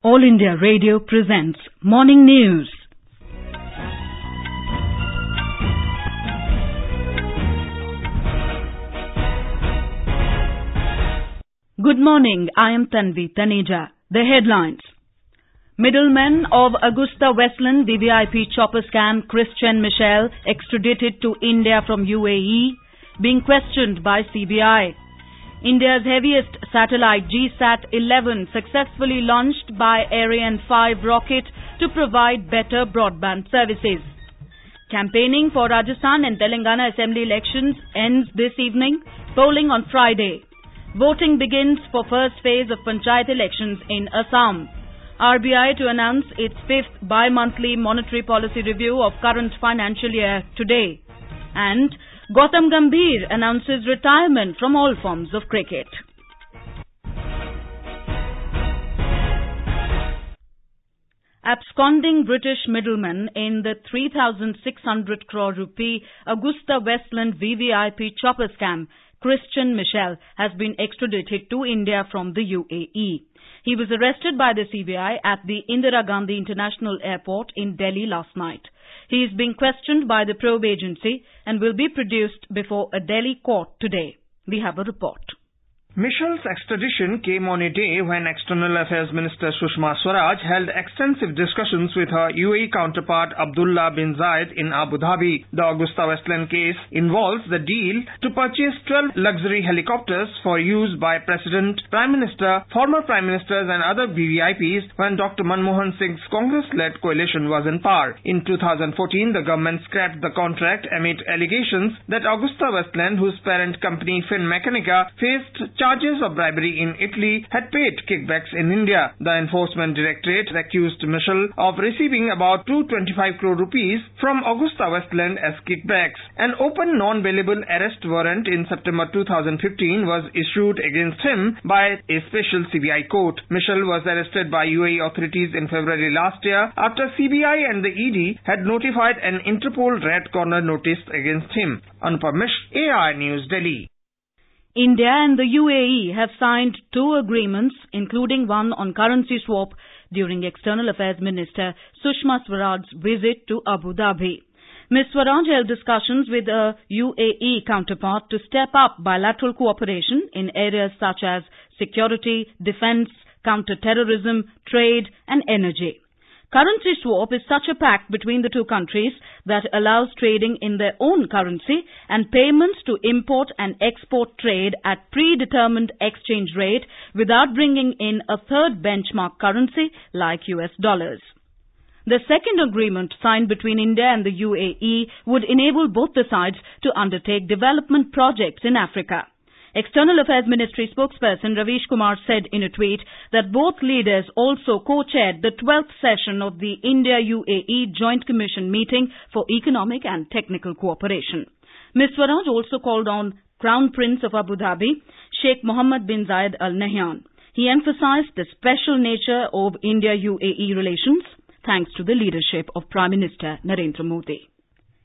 All India Radio presents Morning News. Good morning, I am Tanvi Taneja. The headlines. Middleman of Agusta-Westland VVIP chopper scam Michel extradited to India from UAE, being questioned by CBI. India's heaviest satellite GSAT-11 successfully launched by Ariane 5 rocket to provide better broadband services. Campaigning for Rajasthan and Telangana Assembly elections ends this evening, polling on Friday. Voting begins for first phase of Panchayat elections in Assam. RBI to announce its fifth bi-monthly monetary policy review of current financial year today. And Gautam Gambhir announces retirement from all forms of cricket. Absconding British middleman in the 3,600 crore rupee Agusta-Westland VVIP chopper scam, Michel, has been extradited to India from the UAE. He was arrested by the CBI at the Indira Gandhi International Airport in Delhi last night. He is being questioned by the probe agency and will be produced before a Delhi court today. We have a report. Michel's extradition came on a day when External Affairs Minister Sushma Swaraj held extensive discussions with her UAE counterpart Abdullah bin Zayed in Abu Dhabi. The Agusta-Westland case involves the deal to purchase 12 luxury helicopters for use by President, Prime Minister, former Prime Ministers and other VVIPs when Dr. Manmohan Singh's Congress-led coalition was in power. In 2014, the government scrapped the contract amid allegations that Agusta-Westland, whose parent company Finmeccanica faced charges of bribery in Italy, had paid kickbacks in India. The Enforcement Directorate accused Michel of receiving about 225 crore rupees from Agusta-Westland as kickbacks. An open non-bailable arrest warrant in September 2015 was issued against him by a special CBI court. Michel was arrested by UAE authorities in February last year after CBI and the ED had notified an Interpol Red Corner notice against him. Anupam Mishra, AI News, Delhi. India and the UAE have signed two agreements, including one on currency swap, during External Affairs Minister Sushma Swaraj's visit to Abu Dhabi. Ms. Swaraj held discussions with a UAE counterpart to step up bilateral cooperation in areas such as security, defense, counter-terrorism, trade and energy. Currency swap is such a pact between the two countries that allows trading in their own currency and payments to import and export trade at predetermined exchange rate without bringing in a third benchmark currency like US dollars. The second agreement signed between India and the UAE would enable both the sides to undertake development projects in Africa. External Affairs Ministry spokesperson Ravish Kumar said in a tweet that both leaders also co-chaired the 12th session of the India-UAE Joint Commission meeting for economic and technical cooperation. Ms. Swaraj also called on Crown Prince of Abu Dhabi, Sheikh Mohammed bin Zayed Al Nahyan. He emphasized the special nature of India-UAE relations thanks to the leadership of Prime Minister Narendra Modi.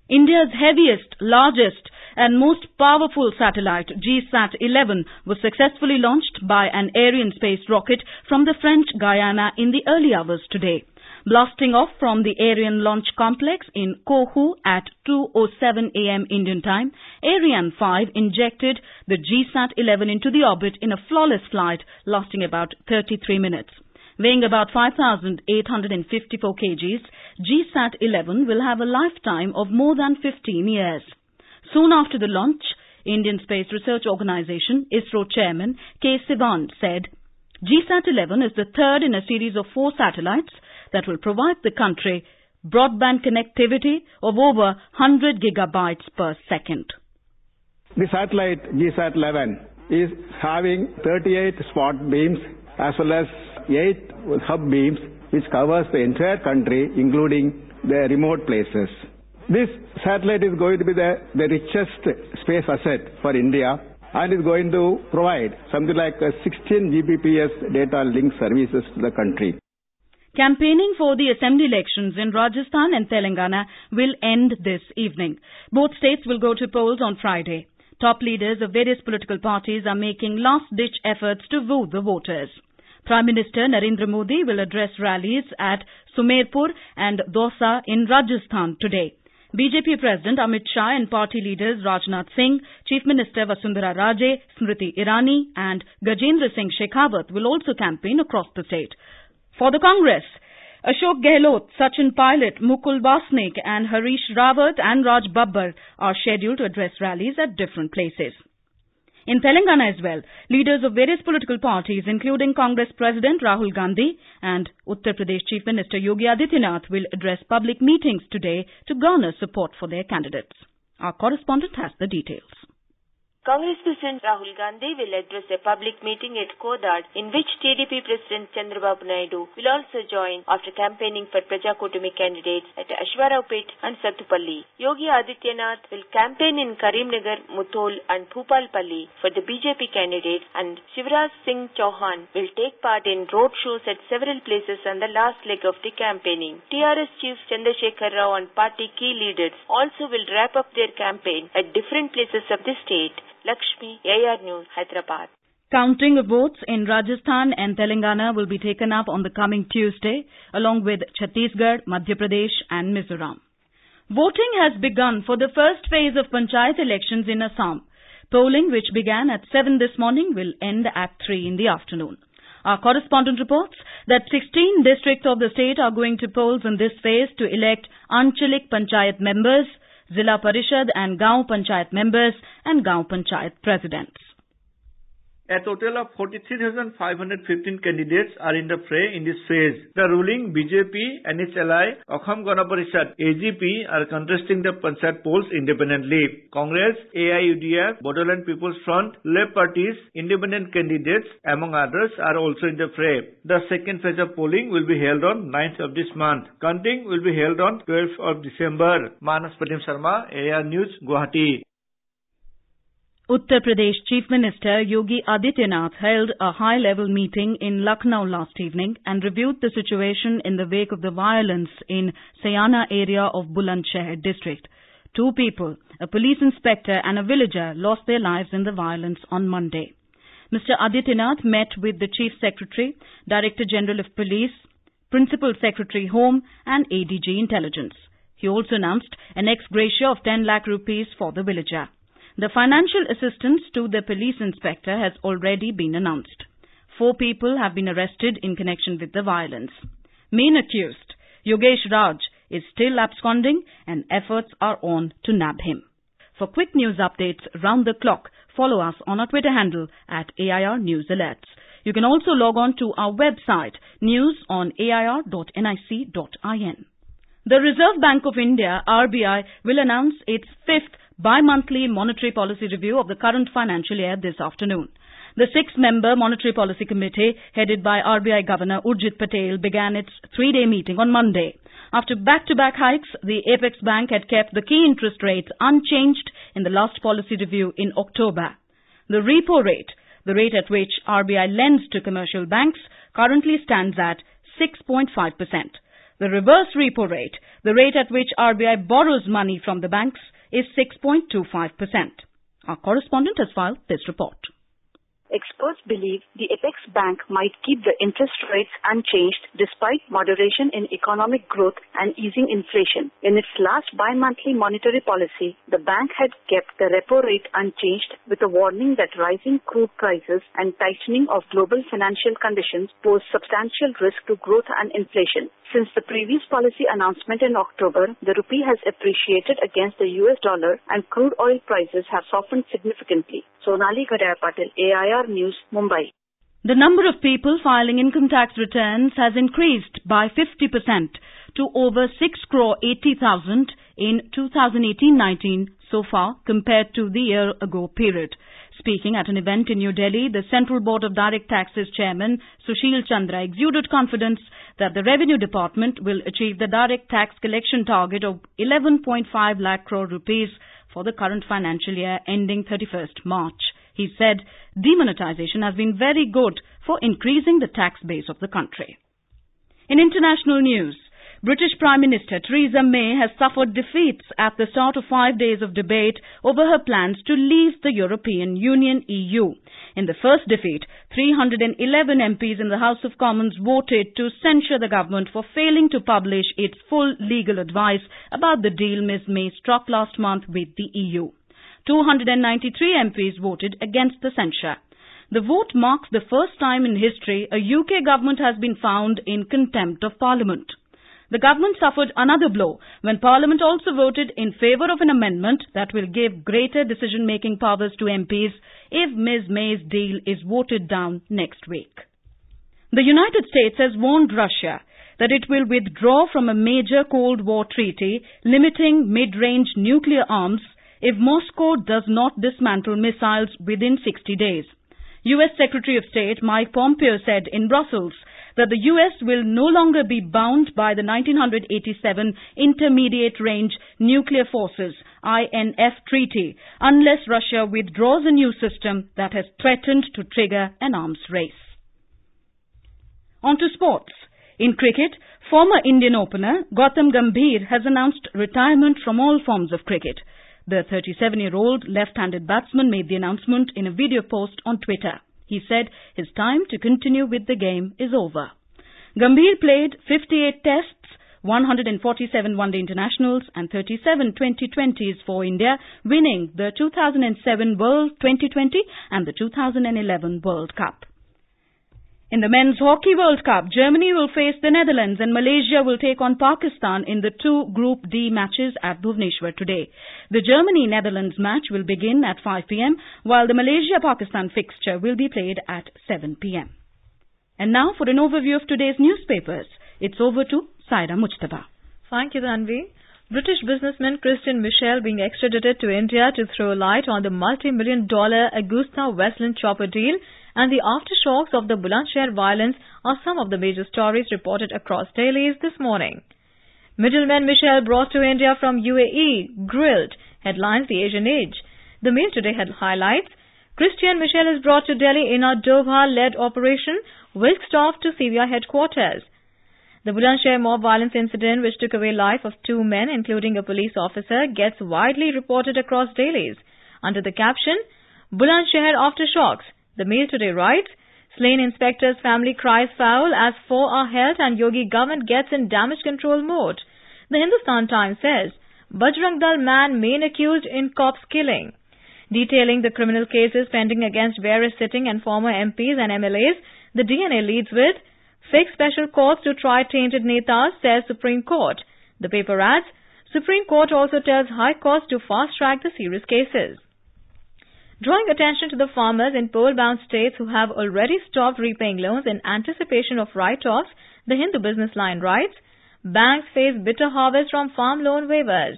India's heaviest, largest and most powerful satellite, GSAT-11, was successfully launched by an Ariane space rocket from the French Guiana in the early hours today. Blasting off from the Ariane launch complex in Kohu at 2:07 a.m. Indian time, Ariane 5 injected the GSAT-11 into the orbit in a flawless flight lasting about 33 minutes. Weighing about 5,854 kgs, GSAT-11 will have a lifetime of more than 15 years. Soon after the launch, Indian Space Research Organisation, ISRO Chairman K. Sivan said, GSAT-11 is the third in a series of 4 satellites that will provide the country broadband connectivity of over 100 gigabytes per second. The satellite GSAT-11 is having 38 spot beams as well as 8 hub beams which covers the entire country including the remote places. This satellite is going to be the richest space asset for India and is going to provide something like 16 Gbps data link services to the country. Campaigning for the assembly elections in Rajasthan and Telangana will end this evening. Both states will go to polls on Friday. Top leaders of various political parties are making last-ditch efforts to woo the voters. Prime Minister Narendra Modi will address rallies at Sumerpur and Dausa in Rajasthan today. BJP President Amit Shah and party leaders Rajnath Singh, Chief Minister Vasundhara Raje, Smriti Irani and Gajendra Singh Shekhawat will also campaign across the state. For the Congress, Ashok Gehlot, Sachin Pilot, Mukul Vasnik and Harish Rawat and Raj Babbar are scheduled to address rallies at different places. In Telangana as well, leaders of various political parties, including Congress President Rahul Gandhi and Uttar Pradesh Chief Minister Yogi Adityanath, will address public meetings today to garner support for their candidates. Our correspondent has the details. Congress President Rahul Gandhi will address a public meeting at Kodad, in which TDP President Chandrababu Naidu will also join after campaigning for Prajakutumi candidates at Ashwaraupet and Sattupalli. Yogi Adityanath will campaign in Karimnagar, Muthol and Bhupalpalli for the BJP candidates, and Shivraj Singh Chauhan will take part in road shows at several places on the last leg of the campaigning. TRS Chief Chandrasekhar Rao and party key leaders also will wrap up their campaign at different places of the state. Lakshmi, AR News, Hyderabad. Counting of votes in Rajasthan and Telangana will be taken up on the coming Tuesday, along with Chhattisgarh, Madhya Pradesh and Mizoram. Voting has begun for the first phase of Panchayat elections in Assam. Polling, which began at 7 this morning, will end at 3 in the afternoon. Our correspondent reports that 16 districts of the state are going to polls in this phase to elect Anchalik Panchayat members, Zilla Parishad and Gaon Panchayat members and Gaon Panchayat presidents. A total of 43,515 candidates are in the fray in this phase. The ruling BJP and its ally Akham Gana Parishad AGP are contesting the Panchayat polls independently. Congress, AIUDF, Bodoland People's Front, left parties, independent candidates among others are also in the fray. The second phase of polling will be held on 9th of this month. Counting will be held on 12th of December. Manas Pratim Sharma, AR News, Guwahati. Uttar Pradesh Chief Minister Yogi Adityanath held a high-level meeting in Lucknow last evening and reviewed the situation in the wake of the violence in Sayana area of Bulandshahr district. 2 people, a police inspector and a villager, lost their lives in the violence on Monday. Mr. Adityanath met with the Chief Secretary, Director General of Police, Principal Secretary Home and ADG Intelligence. He also announced an ex gratia of 10 lakh rupees for the villager. The financial assistance to the police inspector has already been announced. 4 people have been arrested in connection with the violence. Main accused, Yogesh Raj, is still absconding and efforts are on to nab him. For quick news updates round the clock, follow us on our Twitter handle at AIR News Alerts. You can also log on to our website, news.air.nic.in. The Reserve Bank of India, RBI, will announce its 5th bi-monthly monetary policy review of the current financial year this afternoon. The 6-member Monetary Policy Committee, headed by RBI Governor Urjit Patel, began its 3-day meeting on Monday. After back-to-back hikes, the Apex Bank had kept the key interest rates unchanged in the last policy review in October. The repo rate, the rate at which RBI lends to commercial banks, currently stands at 6.5%. The reverse repo rate, the rate at which RBI borrows money from the banks, is 6.25%. Our correspondent has filed this report. Experts believe the Apex Bank might keep the interest rates unchanged despite moderation in economic growth and easing inflation. In its last bi-monthly monetary policy, the bank had kept the repo rate unchanged with a warning that rising crude prices and tightening of global financial conditions pose substantial risk to growth and inflation. Since the previous policy announcement in October, the rupee has appreciated against the US dollar and crude oil prices have softened significantly. Sonali Gadaya Patil, AIR News, Mumbai. The number of people filing income tax returns has increased by 50% to over 6,80,000 in 2018-19 so far compared to the year-ago period. Speaking at an event in New Delhi, the Central Board of Direct Taxes Chairman Sushil Chandra exuded confidence that the Revenue Department will achieve the direct tax collection target of 11.5 lakh crore rupees for the current financial year ending 31st March. He said demonetization has been very good for increasing the tax base of the country. In international news, British Prime Minister Theresa May has suffered defeats at the start of 5 days of debate over her plans to leave the European Union (EU). In the first defeat, 311 MPs in the House of Commons voted to censure the government for failing to publish its full legal advice about the deal Ms May struck last month with the EU. 293 MPs voted against the censure. The vote marks the first time in history a UK government has been found in contempt of Parliament. The government suffered another blow when Parliament also voted in favour of an amendment that will give greater decision-making powers to MPs if Ms May's deal is voted down next week. The United States has warned Russia that it will withdraw from a major Cold War treaty limiting mid-range nuclear arms if Moscow does not dismantle missiles within 60 days. U.S. Secretary of State Mike Pompeo said in Brussels that the U.S. will no longer be bound by the 1987 Intermediate Range Nuclear Forces INF Treaty unless Russia withdraws a new system that has threatened to trigger an arms race. On to sports. In cricket, former Indian opener Gautam Gambhir has announced retirement from all forms of cricket. The 37-year-old left-handed batsman made the announcement in a video post on Twitter. He said his time to continue with the game is over. Gambhir played 58 tests, 147 one-day internationals and 37 T20s for India, winning the 2007 World T20 and the 2011 World Cup. In the Men's Hockey World Cup, Germany will face the Netherlands and Malaysia will take on Pakistan in the two Group D matches at Bhubaneswar today. The Germany-Netherlands match will begin at 5 p.m, while the Malaysia-Pakistan fixture will be played at 7 p.m. And now for an overview of today's newspapers. It's over to Saira Mujtaba. Thank you, Tanvi. British businessman Michel being extradited to India to throw light on the multi-million-dollar Agusta-Westland chopper deal and the aftershocks of the Bulandshahr violence are some of the major stories reported across dailies this morning. Middleman Michel brought to India from UAE, grilled, headlines the Asian Age. The Mail today highlights, Michel is brought to Delhi in a Doha-led operation, whisked off to CBI headquarters. The Bulandshahr mob violence incident, which took away life of two men, including a police officer, gets widely reported across dailies. Under the caption, Bulandshahr aftershocks, the Mail today writes, slain inspector's family cries foul as 4 are held and Yogi government gets in damage control mode. The Hindustan Times says, Bajrang Dal man main accused in cops killing. Detailing the criminal cases pending against various sitting and former MPs and MLAs, the DNA leads with, fix special courts to try tainted netas, says Supreme Court. The paper adds, Supreme Court also tells High Court to fast-track the serious cases. Drawing attention to the farmers in poll-bound states who have already stopped repaying loans in anticipation of write-offs, the Hindu Business Line writes, banks face bitter harvest from farm loan waivers.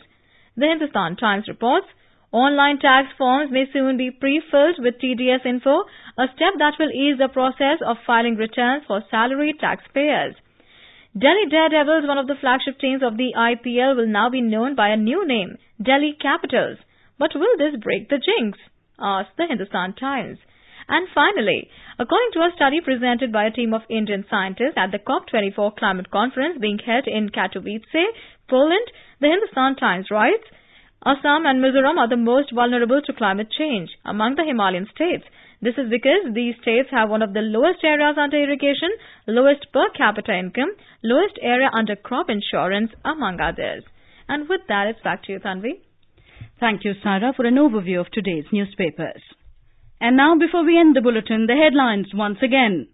The Hindustan Times reports, online tax forms may soon be pre-filled with TDS info, a step that will ease the process of filing returns for salaried taxpayers. Delhi Daredevils, one of the flagship teams of the IPL, will now be known by a new name, Delhi Capitals. But will this break the jinx? Asked the Hindustan Times. And finally, according to a study presented by a team of Indian scientists at the COP24 climate conference being held in Katowice, Poland, the Hindustan Times writes, Assam and Mizoram are the most vulnerable to climate change among the Himalayan states. This is because these states have one of the lowest areas under irrigation, lowest per capita income, lowest area under crop insurance, among others. And with that, it's back to you, Tanvi. Thank you, Sarah, for an overview of today's newspapers. And now, before we end the bulletin, the headlines once again.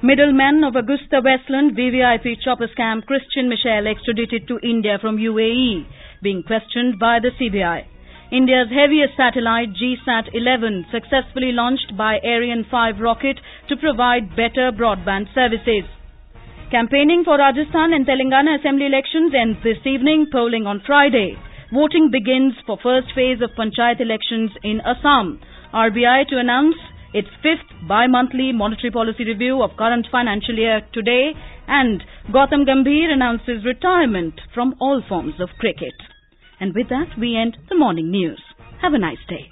Middleman of Agusta-Westland VVIP chopper scam Michel extradited to India from UAE, being questioned by the CBI. India's heaviest satellite GSAT-11 successfully launched by Ariane 5 rocket to provide better broadband services. Campaigning for Rajasthan and Telangana Assembly elections ends this evening, polling on Friday. Voting begins for first phase of Panchayat elections in Assam. RBI to announce its 5th bi-monthly monetary policy review of current financial year today, and Gautam Gambhir announces retirement from all forms of cricket. And with that, we end the morning news. Have a nice day.